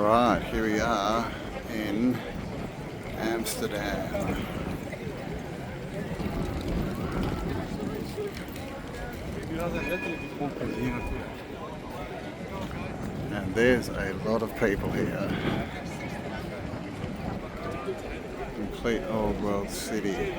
Alright, here we are in Amsterdam. And there's a lot of people here. Complete old world city.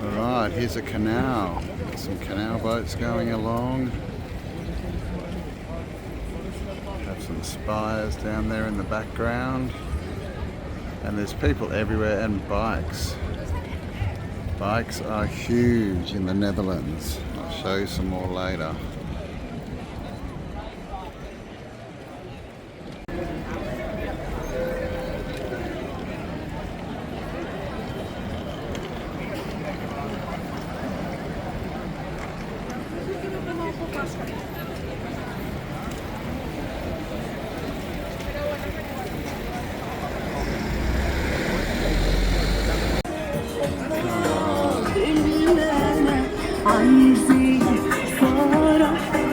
Alright, here's a canal. Some canal boats going along. Have some spires down there in the background. And there's people everywhere and bikes. Bikes are huge in the Netherlands. I'll show you some more later.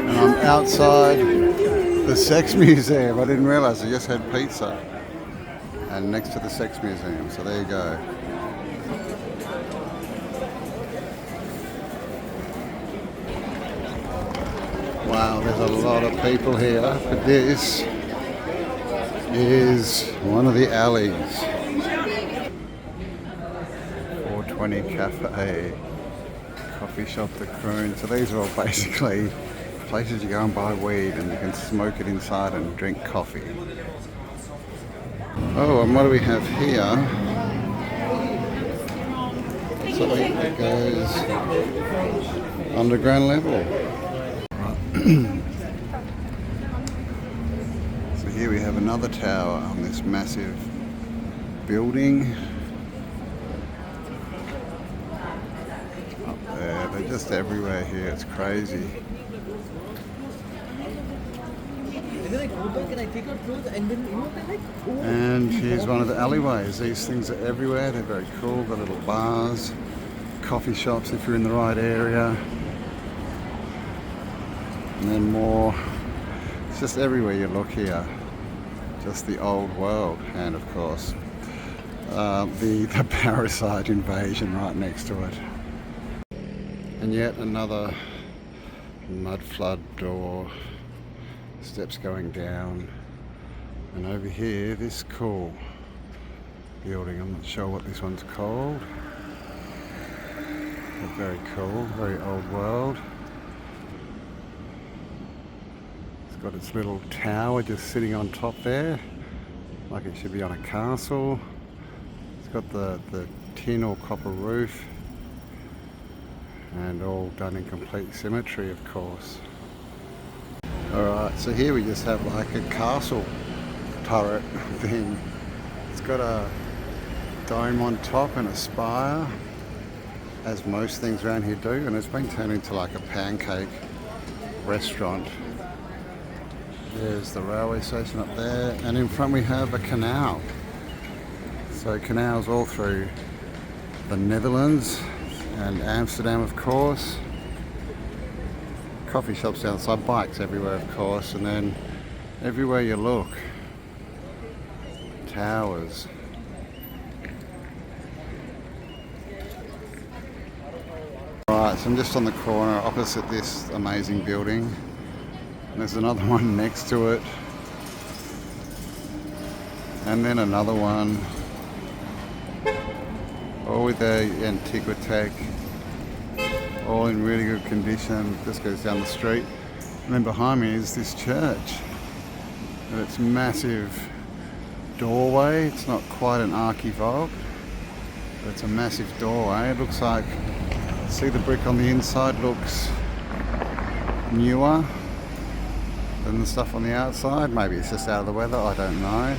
And I'm outside the Sex Museum. I didn't realise I just had pizza. And next to the Sex Museum, so there you go. Wow, there's a lot of people here, but this is one of the alleys. 420 Cafe, coffee shop The Kroon. So these are all basically places you go and buy weed and you can smoke it inside and drink coffee. Oh, and what do we have here? Something that goes underground level. So here we have another tower on this massive building. Up there, they're just everywhere here, it's crazy. And here's one of the alleyways. These things are everywhere, they're very cool. The little bars, coffee shops if you're in the right area. And then more, it's just everywhere you look here. Just the old world. And of course, the parasite invasion right next to it. And yet another mudflood door. Steps going down. And over here, this cool building. I'm not sure what this one's called. But very cool, very old world. Got its little tower just sitting on top there, like it should be on a castle. It's got the tin or copper roof, and all done in complete symmetry, of course. Alright, so here we just have like a castle turret thing. It's got a dome on top and a spire, as most things around here do, and it's been turned into like a pancake restaurant. There's the railway station up there, and in front we have a canal. So canals all through the Netherlands and Amsterdam, of course. Coffee shops outside, bikes everywhere, of course, and then everywhere you look, towers. Alright, so I'm just on the corner opposite this amazing building. There's another one next to it, and then another one, all with the antiquitech, all in really good condition. Just goes down the street, and then behind me is this church, and it's massive doorway. It's not quite an archivolt, but it's a massive doorway. It looks like, see the brick on the inside looks newer than the stuff on the outside. Maybe it's just out of the weather, I don't know.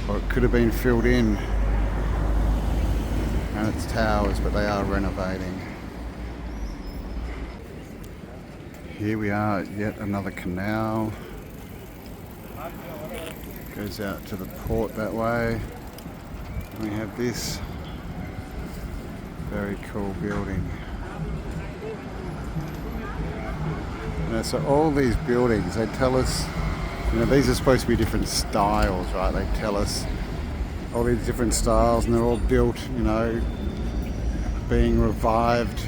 Or it could have been filled in. And it's towers, but they are renovating. Here we are at yet another canal. Goes out to the port that way. We have this very cool building. So all these buildings, they tell us, these are supposed to be different styles, right? They tell us all these different styles, and they're all built, being revived.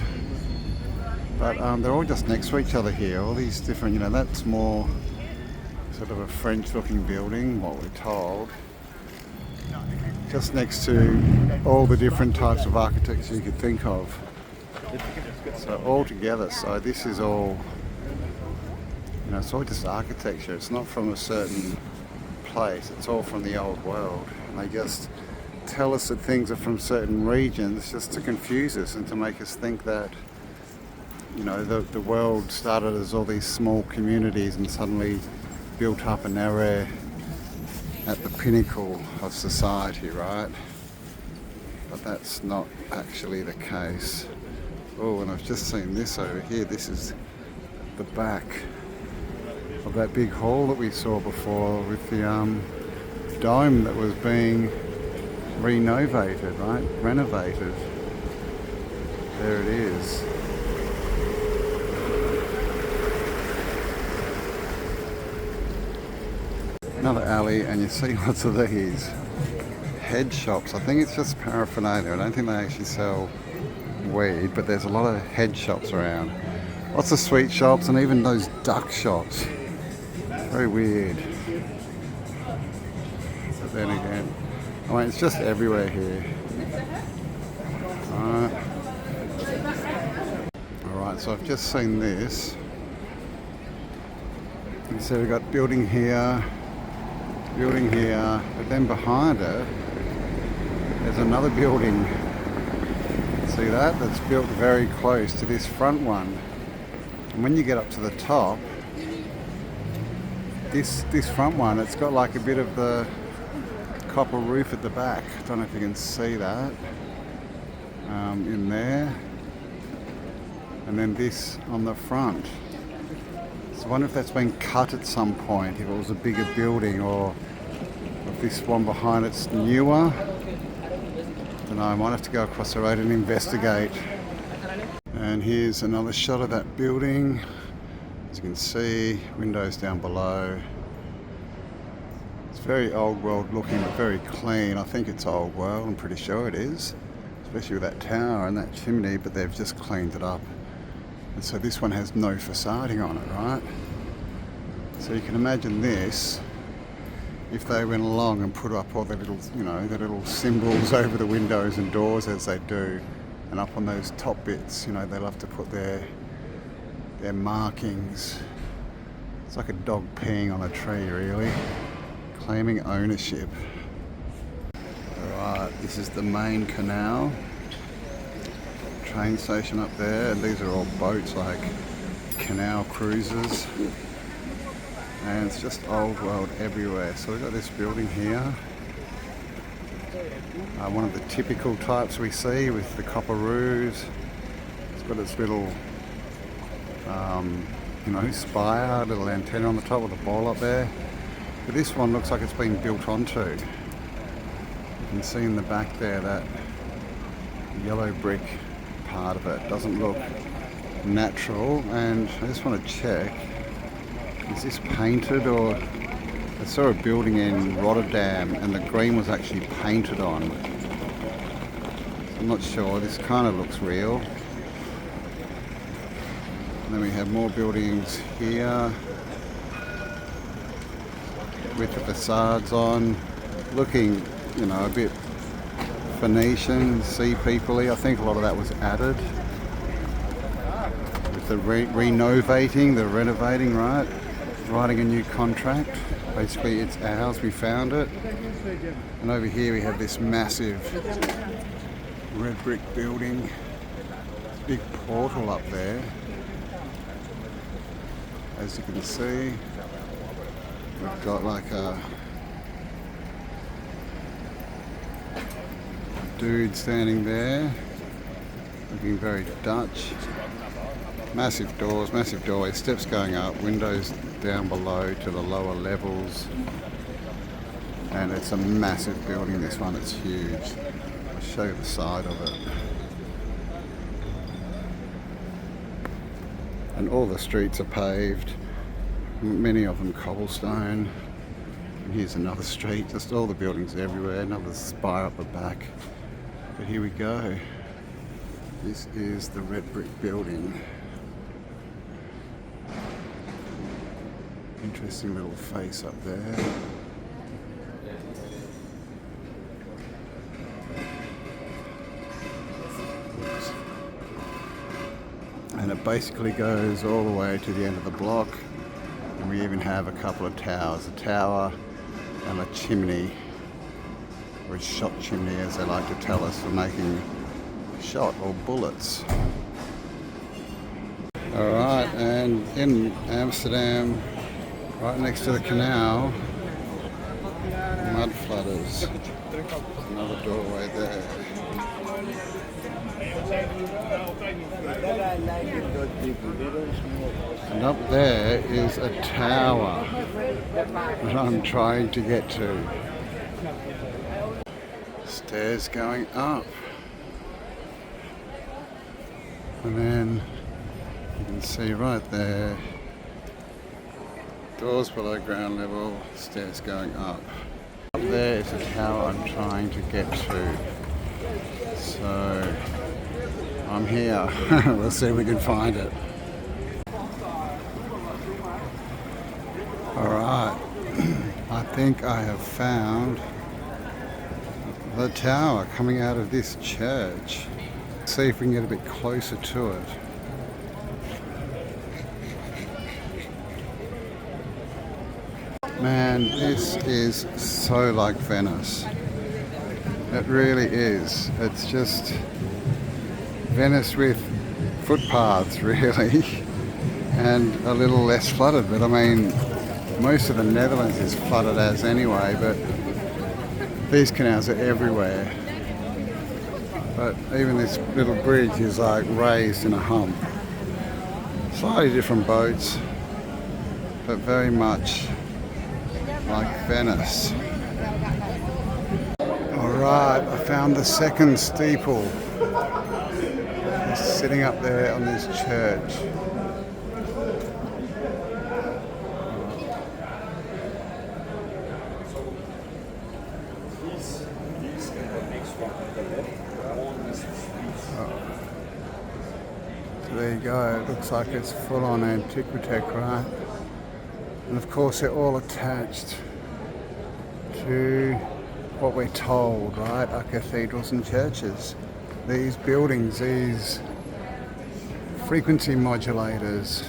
But they're all just next to each other here. All these different, that's more sort of a French-looking building, what we're told. Just next to all the different types of architecture you could think of. So all together, so this is all, it's all just architecture. It's not from a certain place. It's all from the old world. And they just tell us that things are from certain regions just to confuse us and to make us think that, the world started as all these small communities and suddenly built up, and now we're at the pinnacle of society, right? But that's not actually the case. Oh, and I've just seen this over here. This is the back of that big hall that we saw before with the dome that was being renovated, right? Renovated. There it is. Another alley, and you see lots of these head shops. I think it's just paraphernalia. I don't think they actually sell weed, but there's a lot of head shops around. Lots of sweet shops, and even those duck shops. Very weird. But then again, it's just everywhere here. Alright, so I've just seen this. And so we've got building here, but then behind it, there's another building. See that? That's built very close to this front one. And when you get up to the top, this front one, it's got like a bit of the copper roof at the back. I don't know if you can see that in there. And then this on the front. So I wonder if that's been cut at some point, if it was a bigger building, or if this one behind it's newer. I don't know, I might have to go across the road and investigate. And here's another shot of that building. As you can see, windows down below. It's very old world looking, but very clean. I think it's old world, I'm pretty sure it is. Especially with that tower and that chimney, but they've just cleaned it up. And so this one has no facading on it, right? So you can imagine this, if they went along and put up all the little, the little symbols over the windows and doors as they do, and up on those top bits, they love to put their markings. It's like a dog peeing on a tree, really. Claiming ownership. Alright, this is the main canal. Train station up there, and these are all boats, like canal cruises. And it's just old world everywhere. So we've got this building here. One of the typical types we see with the copper roofs. It's got its little, spire, little antenna on the top with a ball up there. But this one looks like it's been built onto. You can see in the back there that yellow brick part of it doesn't look natural, and I just want to check, is this painted, or I saw a building in Rotterdam and the green was actually painted on. I'm not sure, this kind of looks real. And then we have more buildings here with the facades on, looking, a bit Phoenician, sea people-y. I think a lot of that was added with the renovating, the renovating, right? Writing a new contract. Basically, it's ours. We found it. And over here we have this massive red brick building. Big portal up there. As you can see, we've got like a dude standing there, looking very Dutch. Massive doors, massive doorways, steps going up, windows down below to the lower levels. And it's a massive building, this one, it's huge. I'll show you the side of it. And all the streets are paved, many of them cobblestone. And here's another street, just all the buildings everywhere, another spire up the back. But here we go. This is the red brick building. Interesting little face up there. Oops. And it basically goes all the way to the end of the block. And we even have a couple of towers, a tower and a chimney, or a shot chimney as they like to tell us, for making shot or bullets. Alright, and in Amsterdam, right next to the canal, mudflooders. Another doorway there. And up there is a tower that I'm trying to get to. Stairs going up. And then you can see right there, doors below ground level, stairs going up. Up there is a tower I'm trying to get to. So I'm here. We'll see if we can find it. Alright, I think I have found the tower coming out of this church. See if we can get a bit closer to it. Man, this is so like Venice. It really is. It's just Venice with footpaths, really, and a little less flooded. But I mean, most of the Netherlands is flooded as anyway, but these canals are everywhere. But even this little bridge is like raised in a hump. Slightly different boats, but very much like Venice. Alright, I found the second steeple. It's sitting up there on this church. There you go, it looks like it's full on antiquitech, right? And of course they're all attached to what we're told, right, are cathedrals and churches. These buildings, these frequency modulators.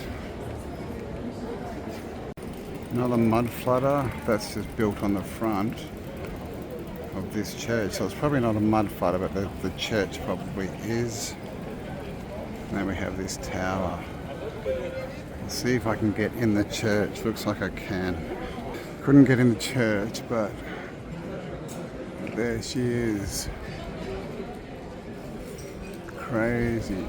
Another mud flooder that's just built on the front of this church. So it's probably not a mud flooder, but the church probably is. And then we have this tower. Let's see if I can get in the church. Looks like I can. Couldn't get in the church, but there she is. Crazy.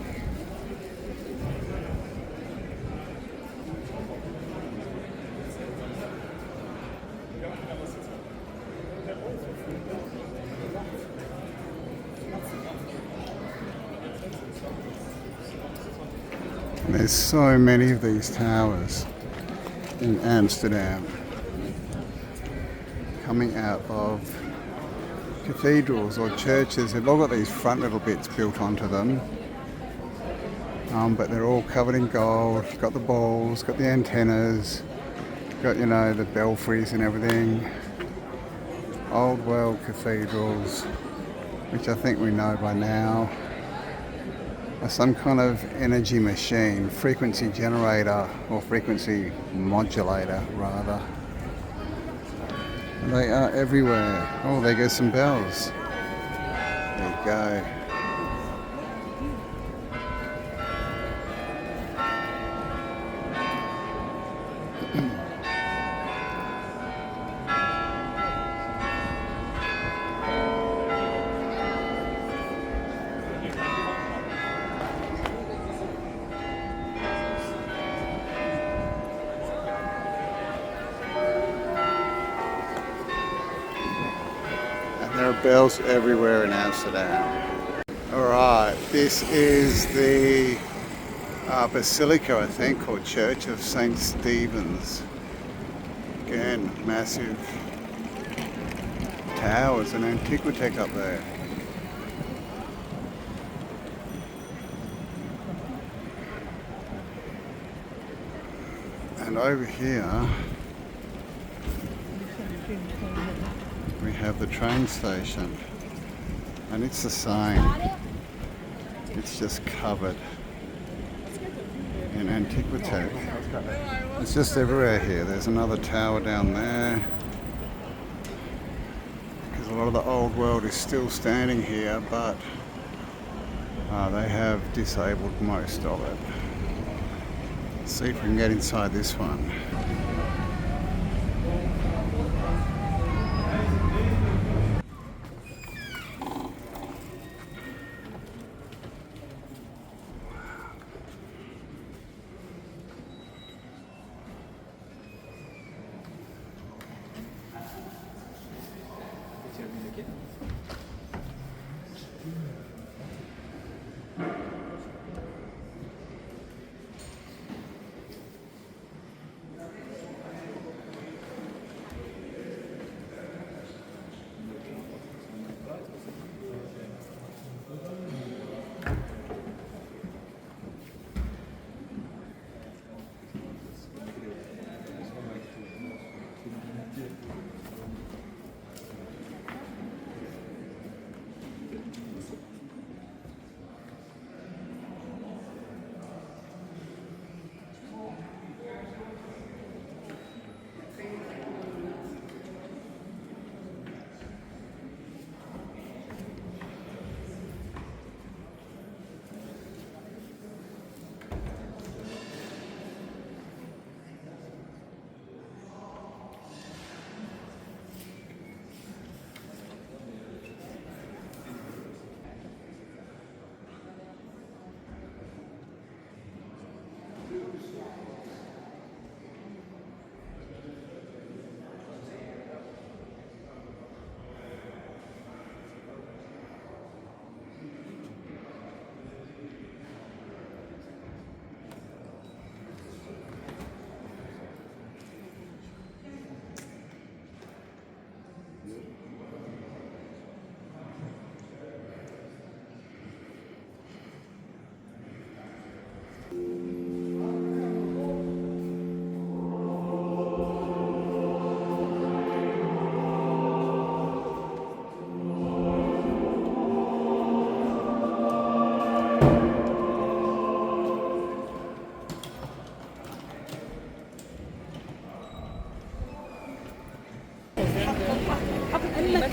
There's so many of these towers in Amsterdam coming out of cathedrals or churches. They've all got these front little bits built onto them, but they're all covered in gold. Got the balls, got the antennas, got, you know, the belfries and everything. Old world cathedrals, which I think we know by now are some kind of energy machine, frequency generator, or frequency modulator rather. They are everywhere. Oh, there goes some bells. There you go. There are bells everywhere in Amsterdam. Alright, this is the Basilica, I think, or Church of St. Stephen's. Again, massive towers and antiquitech up there. And over here we have the train station, and it's the same. It's just covered in antiquitech. It's just everywhere here. There's another tower down there, because a lot of the old world is still standing here, but they have disabled most of it. Let's see if we can get inside this one.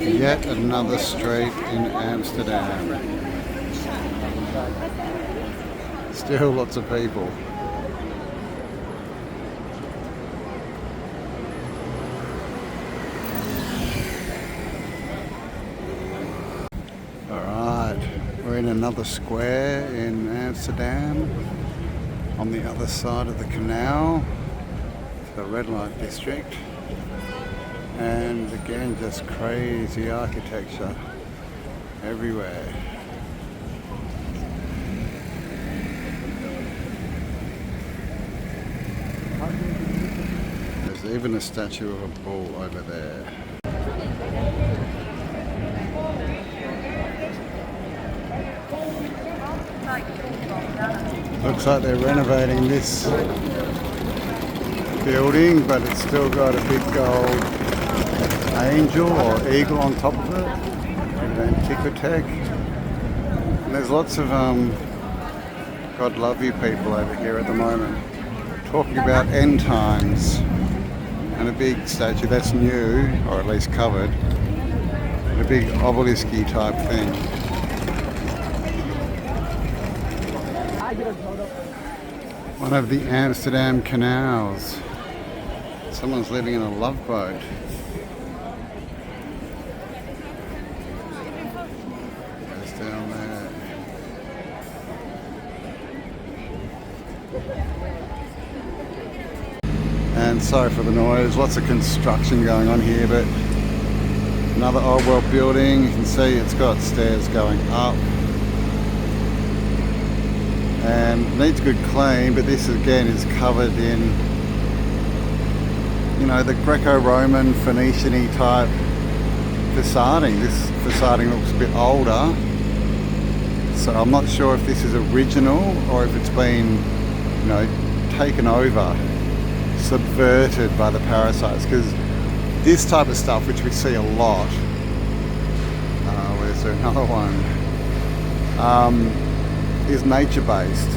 Yet another street in Amsterdam. Still lots of people. Alright, we're in another square in Amsterdam, on the other side of the canal, the red light district. And again, just crazy architecture everywhere. There's even a statue of a bull over there. Looks like they're renovating this building, but it's still got a big gold angel or eagle on top of it, antiquitech. And there's lots of God love you people over here at the moment talking about end times, and a big statue that's new, or at least covered, and a big obelisk-y type thing. One of the Amsterdam canals. Someone's living in a love boat. Down there. And sorry for the noise, lots of construction going on here, but Another old world building. You can see it's got stairs going up. And needs good clean, but this again is covered in, you know, the Greco-Roman Phoenician-y type facading. This facading looks a bit older, so I'm not sure if this is original or if it's been, you know, taken over, subverted by the parasites, because this type of stuff, which we see a lot, where's there another one, is nature-based.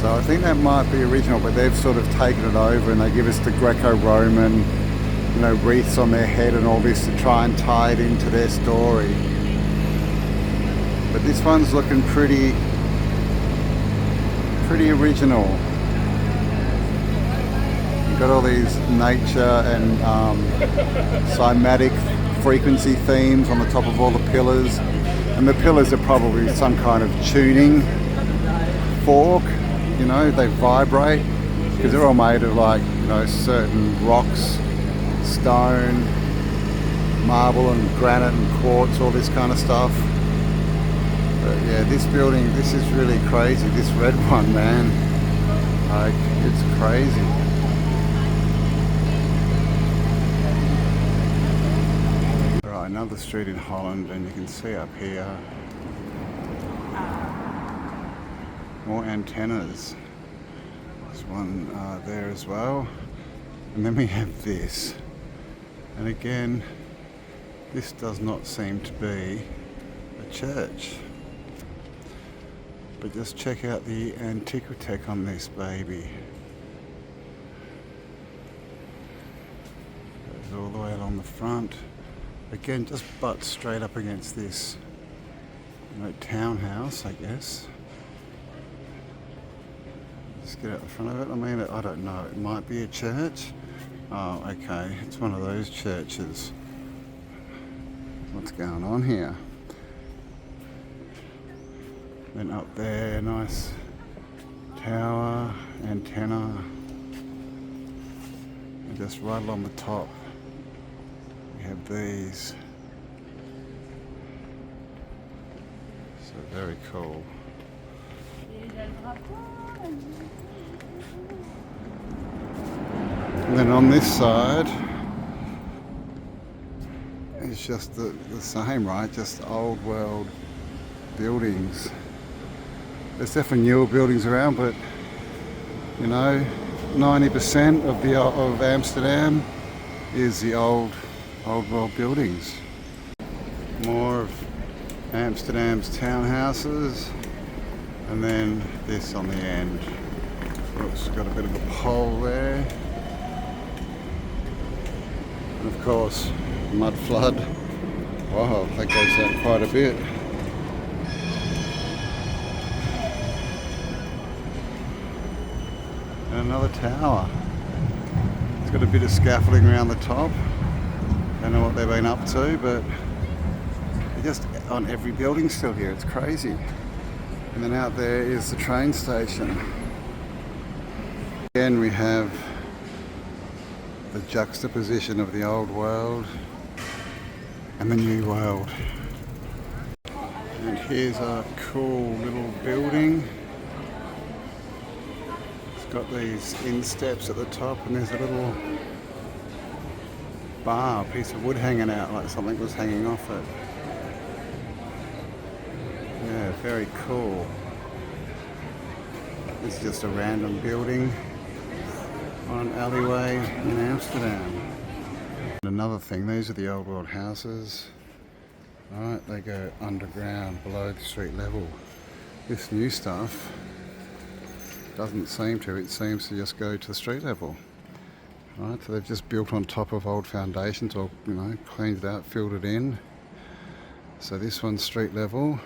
So I think that might be original, but they've sort of taken it over and they give us the Greco-Roman, you know, wreaths on their head and all this to try and tie it into their story. But this one's looking pretty original. You've got all these nature and cymatic frequency themes on the top of all the pillars. And the pillars are probably some kind of tuning fork, you know, they vibrate because they're all made of, like, you know, certain rocks, stone, marble and granite and quartz, all this kind of stuff. But yeah, this building, this is really crazy. This red one, man, like, it's crazy. Right, another street in Holland, and you can see up here more antennas. There's one there as well. And then we have this. And again, this does not seem to be a church. But just check out the antiquitech on this baby. Goes all the way along the front. Again, just butts straight up against this, you know, townhouse, I guess. Just get out the front of it. I mean, I don't know. It might be a church. Oh, okay. It's one of those churches. What's going on here? Then up there, nice tower, antenna. And just right along the top, we have these. So very cool. And then on this side, it's just the same, right? Just old world buildings. There's definitely newer buildings around, but you know, 90% of Amsterdam is the old world buildings. More of Amsterdam's townhouses, and then this on the end. Oops, got a bit of a pole there. And of course, mudflood. Wow, that goes down quite a bit. And another tower. It's got a bit of scaffolding around the top. Don't know what they've been up to, but they're just on every building still here. It's crazy. And then out there is the train station. Again, we have the juxtaposition of the old world and the new world. And here's a cool little building. It's got these insteps at the top, and there's a little bar, piece of wood hanging out, like something was hanging off it. Yeah, very cool. This is just a random building on an alleyway in Amsterdam. And another thing, these are the old world houses. Right, they go underground below the street level. This new stuff doesn't seem to, it seems to just go to the street level. Right, so they've just built on top of old foundations, or, you know, cleaned it out, filled it in. So this one's street level.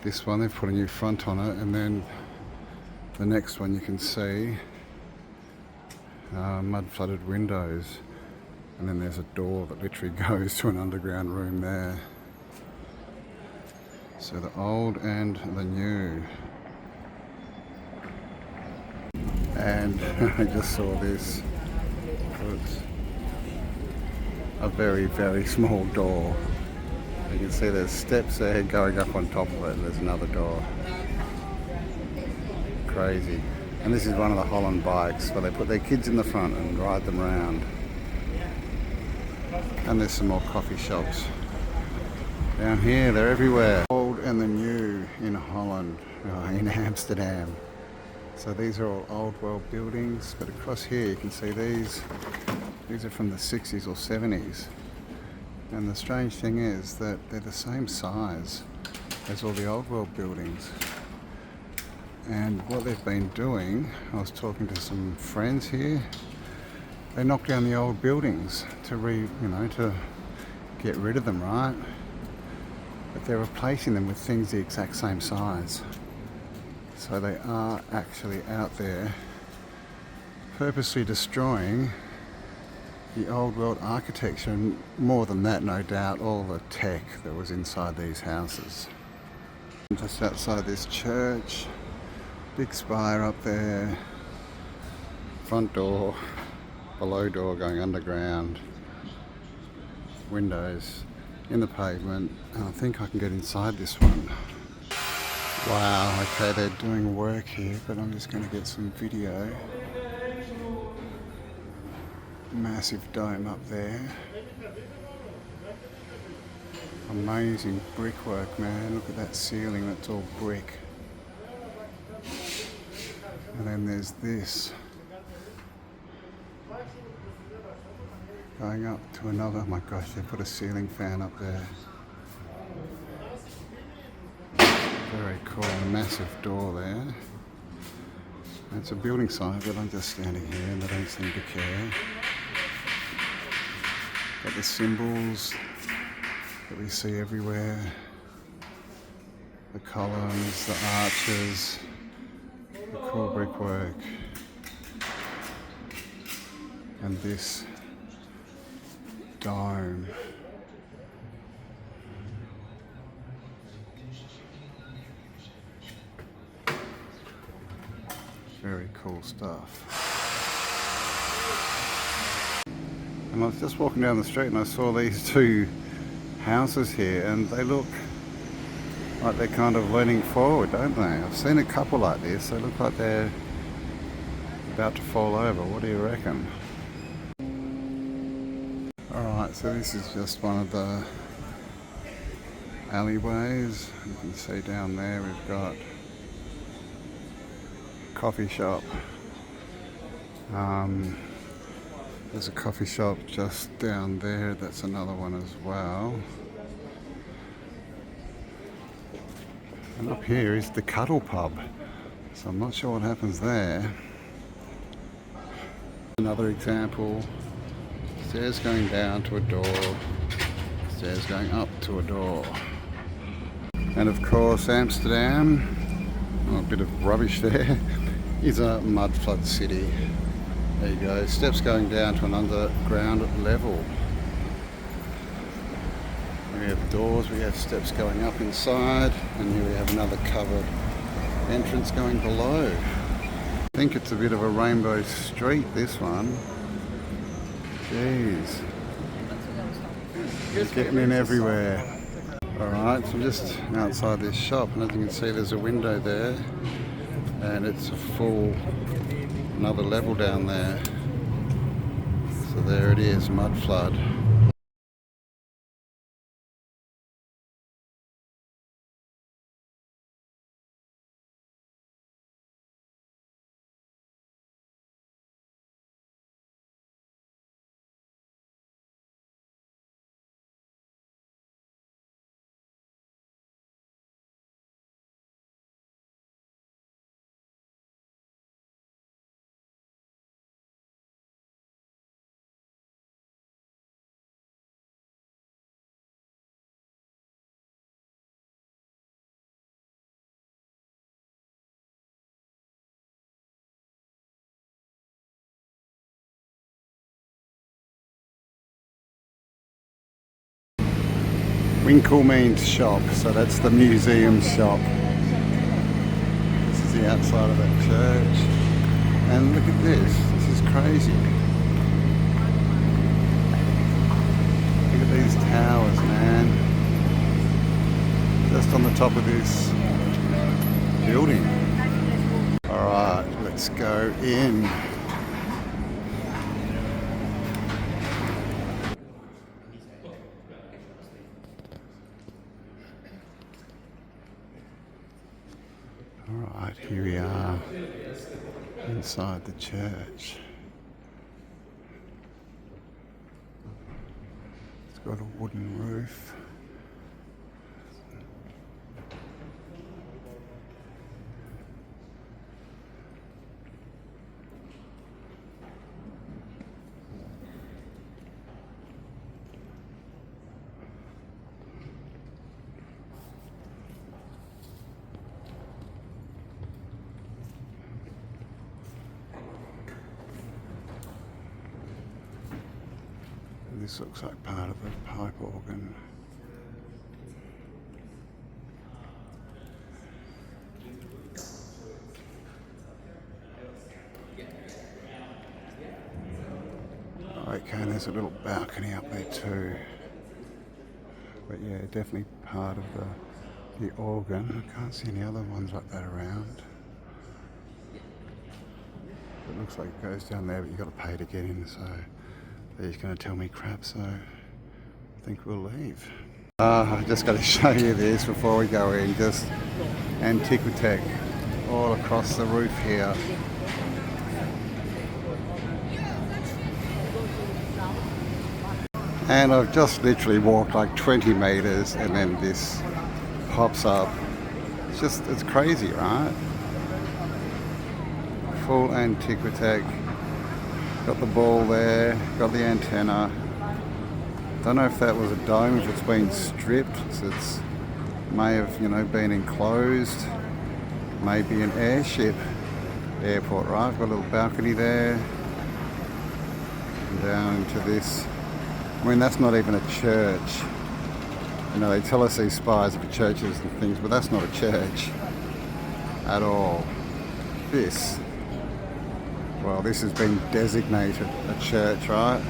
This one, they've put a new front on it, and then the next one you can see mud flooded windows, and then there's a door that literally goes to an underground room there. So the old and the new. And I just saw this. Oops. a very, very small door. You can see there's steps there going up on top of it, and there's another door. Crazy. And this is one of the Holland bikes where they put their kids in the front and ride them around. And there's some more coffee shops. Down here, they're everywhere. Old and the new in Holland, in Amsterdam. So these are all old world buildings, but across here you can see these are from the 60s or 70s. And the strange thing is that they're the same size as all the old world buildings. And what they've been doing, I was talking to some friends here, they knocked down the old buildings to get rid of them, right? But they're replacing them with things the exact same size. So they are actually out there purposely destroying the old world architecture, and more than that, no doubt, all the tech that was inside these houses. Just outside this church, big spire up there, front door, below door going underground, windows in the pavement, and I think I can get inside this one. Wow, okay, they're doing work here, but I'm just going to get some video. Massive dome up there. Amazing brickwork, man. Look at that ceiling, that's all brick. And then there's this. Going up to another, oh my gosh, they put a ceiling fan up there. Very cool, a massive door there. It's a building site, but I'm just standing here and they don't seem to care. Got the symbols that we see everywhere. The columns, the arches, the cool brickwork. And this dome. Very cool stuff. And I was just walking down the street and I saw these two houses here, and they look like they're kind of leaning forward, don't they? I've seen a couple like this. They look like they're about to fall over. What do you reckon? Alright, so this is just one of the alleyways. You can see down there we've got coffee shop. There's a coffee shop just down there. That's another one as well. And up here is the Cuddle Pub. So I'm not sure what happens there. Another example. Stairs going down to a door. Stairs going up to a door. And of course Amsterdam, a bit of rubbish there, is a mudflood city. There you go, steps going down to an underground level. We have doors, we have steps going up inside, and here we have another covered entrance going below. I think it's a bit of a rainbow street, this one. Jeez. It's getting in everywhere. Alright, so I'm just outside this shop, and as you can see there's a window there, and it's a full another level down there. So there it is, mudflood. Winkle means shop, so that's the museum shop. This is the outside of that church. And look at this is crazy. these towers, man. Just on the top of this building. Alright, let's go in. Alright, here we are inside the church. It's got a wooden roof. This looks like part of the pipe organ. Okay, there's a little balcony up there too. But yeah, definitely part of the organ. I can't see any other ones like that around. It looks like it goes down there, but you've got to pay to get in, so he's going to tell me crap, so I think we'll leave. I just got to show you this before we go in. Just Antiquitech all across the roof here. And I've just literally walked like 20 meters and then this pops up. It's crazy, right? Full Antiquitech. Got the ball there, got the antenna. Don't know if that was a dome, if it's been stripped. It's may have, been enclosed. Maybe an airship airport, right? Got a little balcony there. And down into this. I mean, that's not even a church. They tell us these spires are for churches and things, but that's not a church at all. This has been designated a church, right?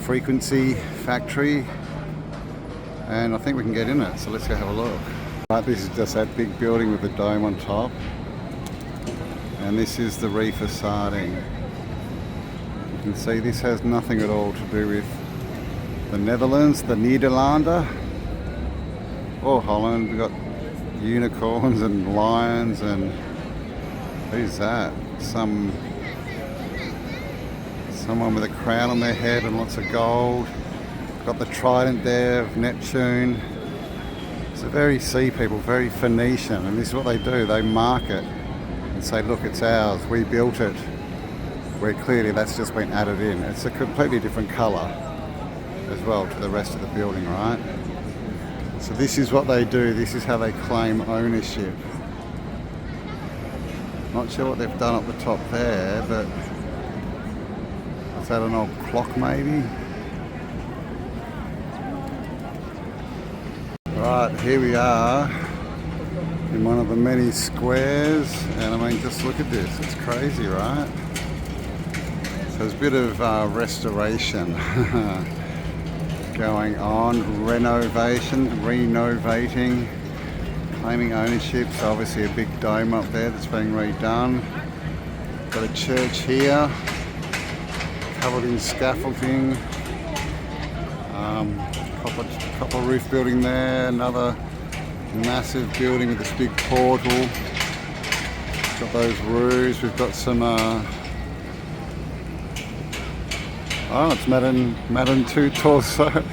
Frequency factory. And I think we can get in it, so let's go have a look. Right, this is just that big building with the dome on top. And this is the reef facading. You can see this has nothing at all to do with the Netherlands, the Nederlanden, or Holland. We've got unicorns and lions and who's that? Someone with a crown on their head and lots of gold. Got the trident there of Neptune. It's a very sea people, very Phoenician, and this is what they do. They mark it and say, look, it's ours, we built it. Where clearly that's just been added in. It's a completely different colour as well to the rest of the building, right? So this is what they do, this is how they claim ownership. Not sure what they've done up the top there, but is that an old clock maybe? Right, here we are in one of the many squares, and I mean, just look at this, it's crazy, right? So there's a bit of restoration going on, renovating, claiming ownership. So obviously a big dome up there that's being redone. Got a church here, covered in scaffolding. Copper roof building there, another massive building with this big portal. Got those roofs, we've got some it's Madame Tussauds.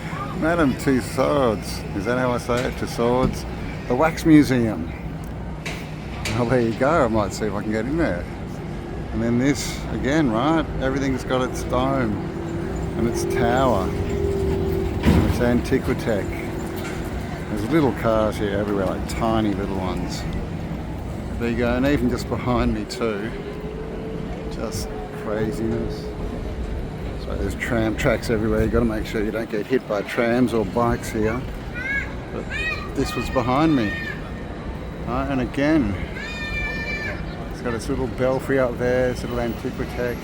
Madame Tussauds. Is that how I say it? Tussauds. The Wax Museum. Well, there you go. I might see if I can get in there. And then this again, right? Everything's got its dome and its tower. It's Antiquitech. There's little cars here everywhere, like tiny little ones. There you go, and even just behind me too. Just craziness. So there's tram tracks everywhere. You've got to make sure you don't get hit by trams or bikes here. But this was behind me. And again, it's got its little belfry up there, its little Antiquitech.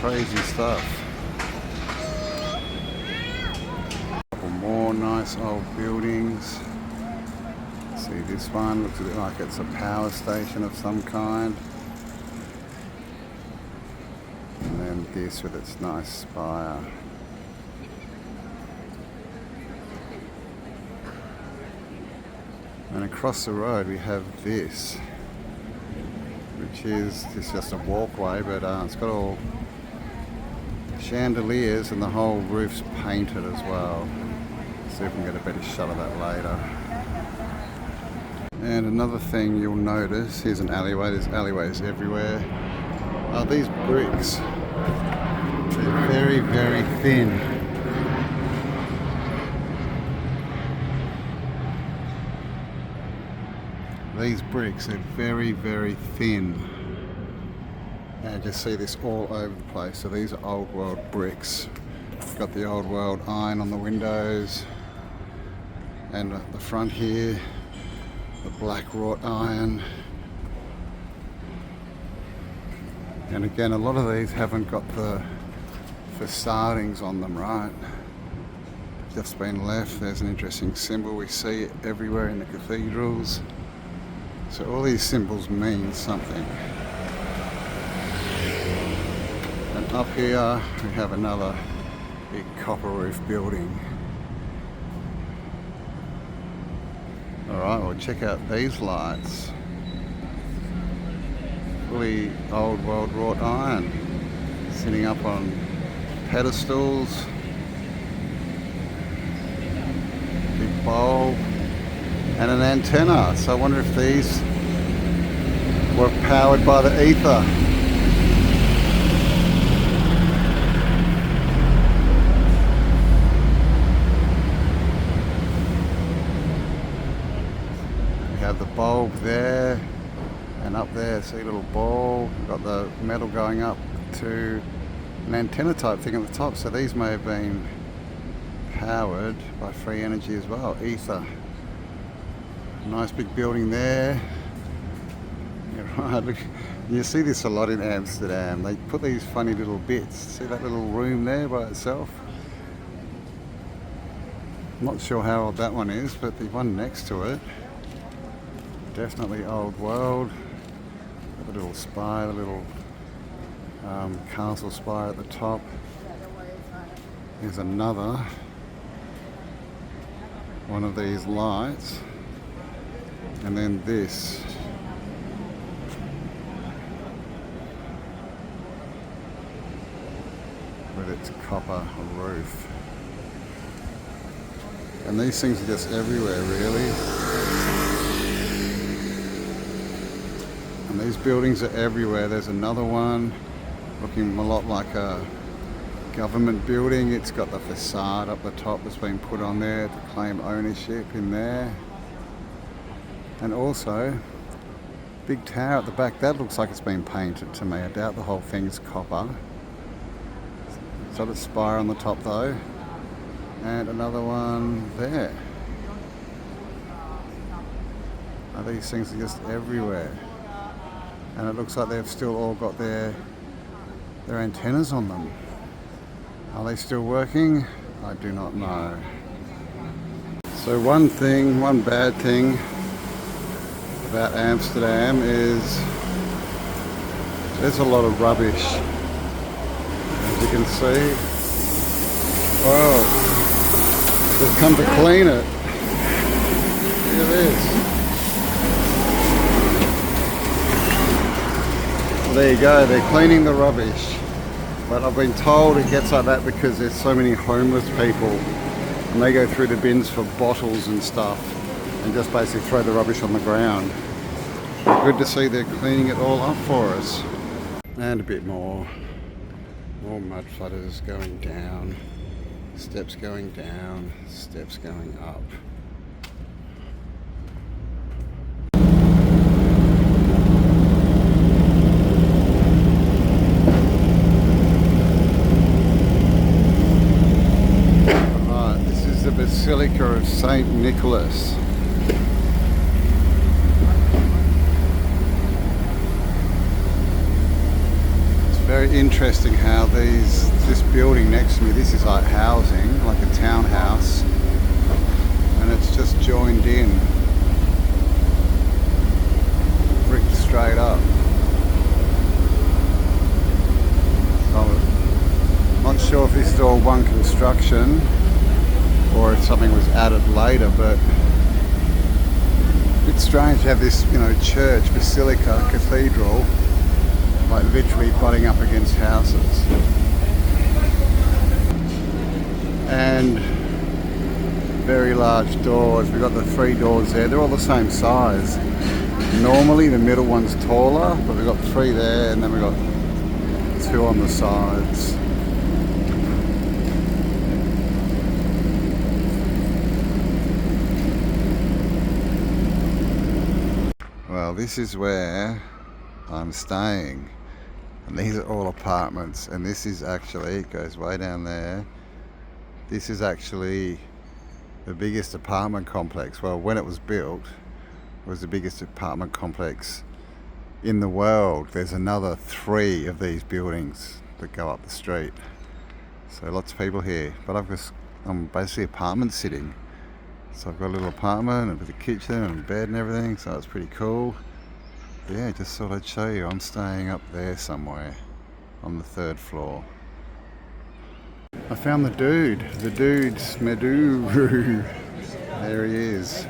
Crazy stuff. nice old buildings. See, this one looks a bit like it's a power station of some kind. And then this with its nice spire. And across the road we have this, which is just a walkway, but it's got all chandeliers and the whole roof's painted as well. See if we can get a better shot of that later. And another thing you'll notice, here's an alleyway, there's alleyways everywhere. These bricks, they're very, very thin. These bricks are very, very thin. And you just see this all over the place. So these are old world bricks. Got the old world iron on the windows. And at the front here, the black wrought iron. And again, a lot of these haven't got the facadings on them, right? Just been left. There's an interesting symbol. We see it everywhere in the cathedrals. So all these symbols mean something. And up here we have another big copper roof building. Alright, well check out these lights. Fully old world wrought iron. Sitting up on pedestals. Big bulb. And an antenna, so I wonder if these were powered by the ether. We have the bulb there, and up there, see a little ball, we've got the metal going up to an antenna type thing at the top, so these may have been powered by free energy as well, ether. Nice big building there. Yeah, right. Look, you see this a lot in Amsterdam. They put these funny little bits. See that little room there by itself? I'm not sure how old that one is, but the one next to it, definitely old world. The little spire, the little castle spire at the top. Here's another one of these lights. And then this. With its copper roof. And these things are just everywhere, really. And these buildings are everywhere. There's another one looking a lot like a government building. It's got the facade up the top that's been put on there to claim ownership in there. And also, big tower at the back, that looks like it's been painted to me. I doubt the whole thing's copper. It's got a spire on the top though. And another one there. These things are just everywhere. And it looks like they've still all got their antennas on them. Are they still working? I do not know. So one bad thing about Amsterdam is there's a lot of rubbish, as you can see. Whoa, they've come to clean it. Look at this. Well, there you go, they're cleaning the rubbish. But I've been told it gets like that because there's so many homeless people and they go through the bins for bottles and stuff and just basically throw the rubbish on the ground. Good to see they're cleaning it all up for us. And a bit more. More mud flooders going down. Steps going down. Steps going up. Alright, this is the Basilica of St. Nicholas. Very interesting how this building next to me, this is like housing, like a townhouse, construction or if something was added later, but a bit strange to have this, you know, church, basilica, cathedral, like literally butting up against houses. And very large doors. We've got the 3 doors there. They're all the same size. Normally the middle one's taller, but we've got 3 there, and then we've got 2 on the sides. Well, this is where I'm staying, and these are all apartments, and this is actually, it goes way down there, this is actually the biggest apartment complex. Well, when it was built, it was the biggest apartment complex in the world. There's another 3 of these buildings that go up the street, so lots of people here, but I'm basically apartment sitting. So I've got a little apartment with a kitchen and a bed and everything, so it's pretty cool. But yeah, just thought I'd show you. I'm staying up there somewhere on the 3rd floor. I found the dude. The dude's Medu. There he is.